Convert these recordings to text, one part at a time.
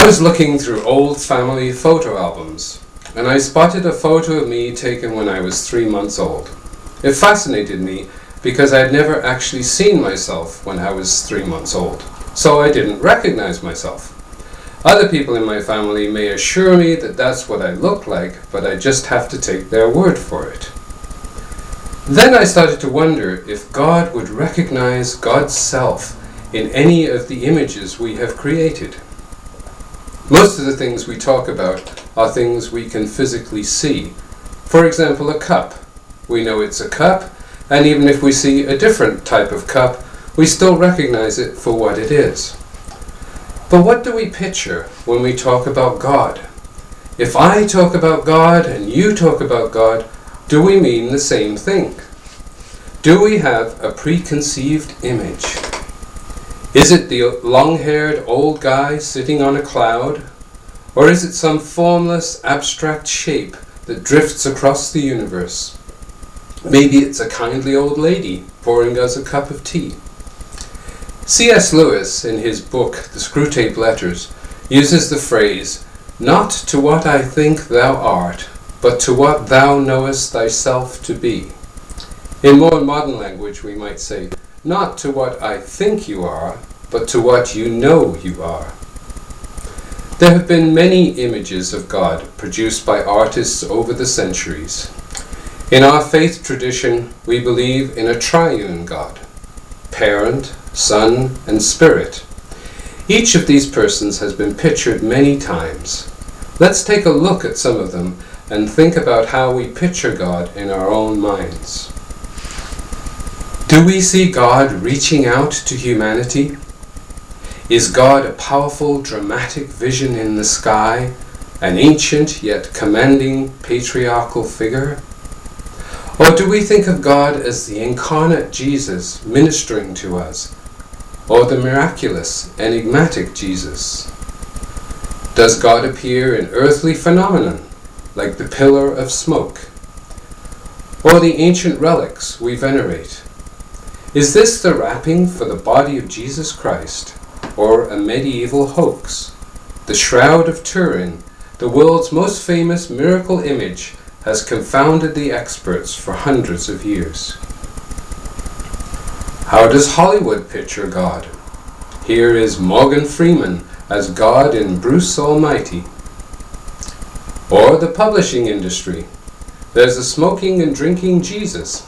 I was looking through old family photo albums, and I spotted a photo of me taken when I was 3 months old. It fascinated me because I had never actually seen myself when I was 3 months old, so I didn't recognize myself. Other people in my family may assure me that that's what I look like, but I just have to take their word for it. Then I started to wonder if God would recognize God's self in any of the images we have created. Most of the things we talk about are things we can physically see. For example, a cup. We know it's a cup, and even if we see a different type of cup, we still recognize it for what it is. But what do we picture when we talk about God? If I talk about God and you talk about God, do we mean the same thing? Do we have a preconceived image? Is it the long-haired old guy sitting on a cloud? Or is it some formless, abstract shape that drifts across the universe? Maybe it's a kindly old lady pouring us a cup of tea. C.S. Lewis, in his book, The Screwtape Letters, uses the phrase, "Not to what I think thou art, but to what thou knowest thyself to be." In more modern language, we might say, "Not to what I think you are, but to what you know you are." There have been many images of God produced by artists over the centuries. In our faith tradition, we believe in a triune God, Parent, Son, and Spirit. Each of these persons has been pictured many times. Let's take a look at some of them and think about how we picture God in our own minds. Do we see God reaching out to humanity? Is God a powerful, dramatic vision in the sky, an ancient yet commanding patriarchal figure? Or do we think of God as the incarnate Jesus ministering to us, or the miraculous, enigmatic Jesus? Does God appear in earthly phenomenon, like the pillar of smoke, or the ancient relics we venerate? Is this the wrapping for the body of Jesus Christ, or a medieval hoax? The Shroud of Turin, the world's most famous miracle image, has confounded the experts for hundreds of years. How does Hollywood picture God? Here is Morgan Freeman as God in Bruce Almighty. Or the publishing industry. There's a smoking and drinking Jesus.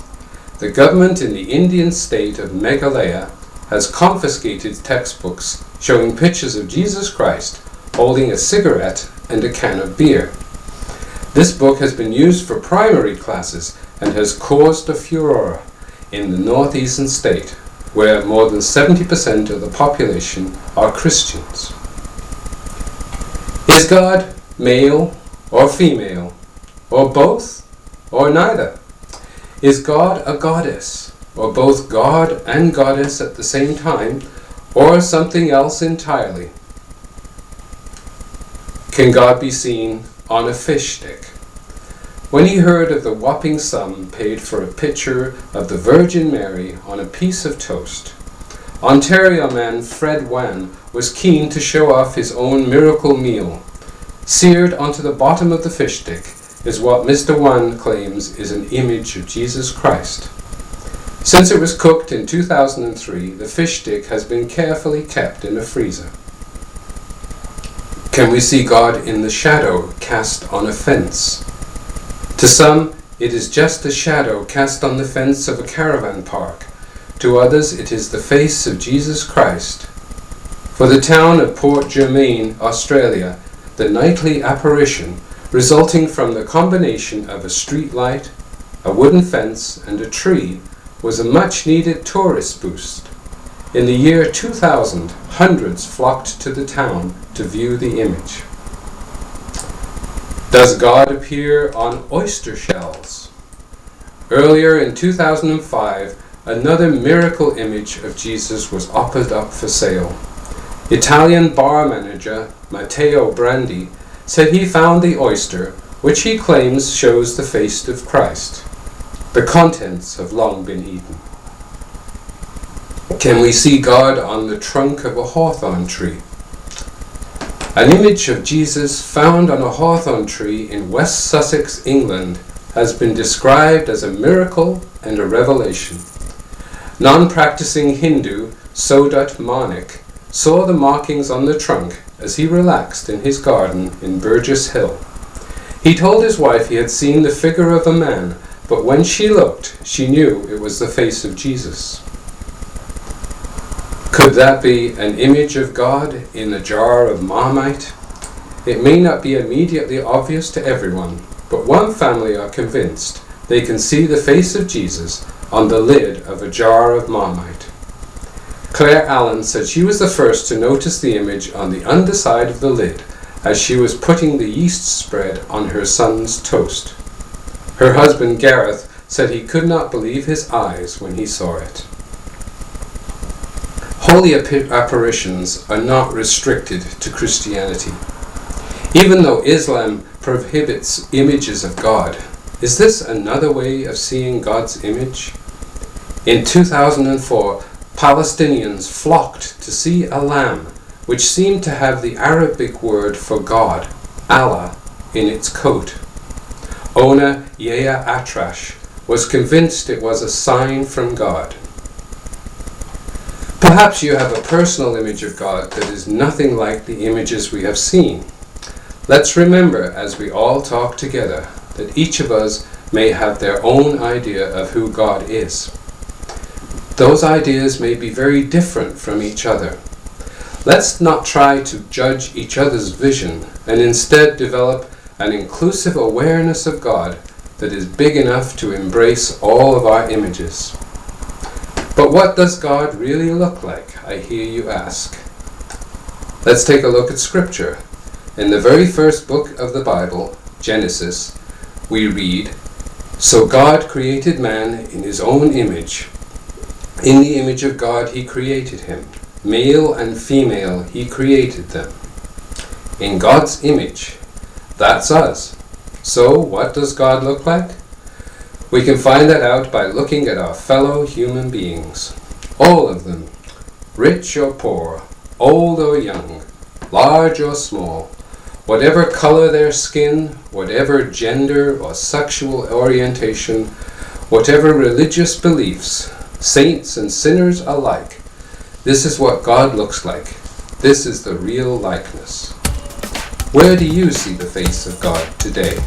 The government in the Indian state of Meghalaya has confiscated textbooks showing pictures of Jesus Christ holding a cigarette and a can of beer. This book has been used for primary classes and has caused a furore in the northeastern state, where more than 70% of the population are Christians. Is God male or female, or both, or neither? Is God a goddess, or both God and goddess at the same time, or something else entirely? Can God be seen on a fish stick? When he heard of the whopping sum paid for a picture of the Virgin Mary on a piece of toast, Ontario man Fred Wan was keen to show off his own miracle meal. Seared onto the bottom of the fish stick is what Mr. Wan claims is an image of Jesus Christ. Since it was cooked in 2003, the fish stick has been carefully kept in a freezer. Can we see God in the shadow cast on a fence? To some, it is just a shadow cast on the fence of a caravan park. To others, it is the face of Jesus Christ. For the town of Port Germain, Australia, the nightly apparition, resulting from the combination of a street light, a wooden fence, and a tree, was a much-needed tourist boost. In the year 2000, hundreds flocked to the town to view the image. Does God appear on oyster shells? Earlier in 2005, another miracle image of Jesus was offered up for sale. Italian bar manager Matteo Brandi said he found the oyster, which he claims shows the face of Christ. The contents have long been eaten. Can we see God on the trunk of a hawthorn tree? An image of Jesus found on a hawthorn tree in West Sussex, England, has been described as a miracle and a revelation. Non-practicing Hindu Sodat Manik saw the markings on the trunk as he relaxed in his garden in Burgess Hill. He told his wife he had seen the figure of a man, but when she looked, she knew it was the face of Jesus. Could that be an image of God in a jar of Marmite? It may not be immediately obvious to everyone, but one family are convinced they can see the face of Jesus on the lid of a jar of Marmite. Claire Allen said she was the first to notice the image on the underside of the lid as she was putting the yeast spread on her son's toast. Her husband Gareth said he could not believe his eyes when he saw it. Holy apparitions are not restricted to Christianity. Even though Islam prohibits images of God, is this another way of seeing God's image? In 2004, Palestinians flocked to see a lamb which seemed to have the Arabic word for God, Allah, in its coat. Ona Yeya Atrash was convinced it was a sign from God. Perhaps you have a personal image of God that is nothing like the images we have seen. Let's remember, as we all talk together, that each of us may have their own idea of who God is. Those ideas may be very different from each other. Let's not try to judge each other's vision and instead develop an inclusive awareness of God that is big enough to embrace all of our images. But what does God really look like, I hear you ask? Let's take a look at Scripture. In the very first book of the Bible, Genesis, we read, "So God created man in his own image. In the image of God he created him. Male and female he created them." In God's image. That's us. So what does God look like? We can find that out by looking at our fellow human beings. All of them. Rich or poor, old or young, large or small, whatever color their skin, whatever gender or sexual orientation, whatever religious beliefs, saints and sinners alike. This is what God looks like. This is the real likeness. Where do you see the face of God today?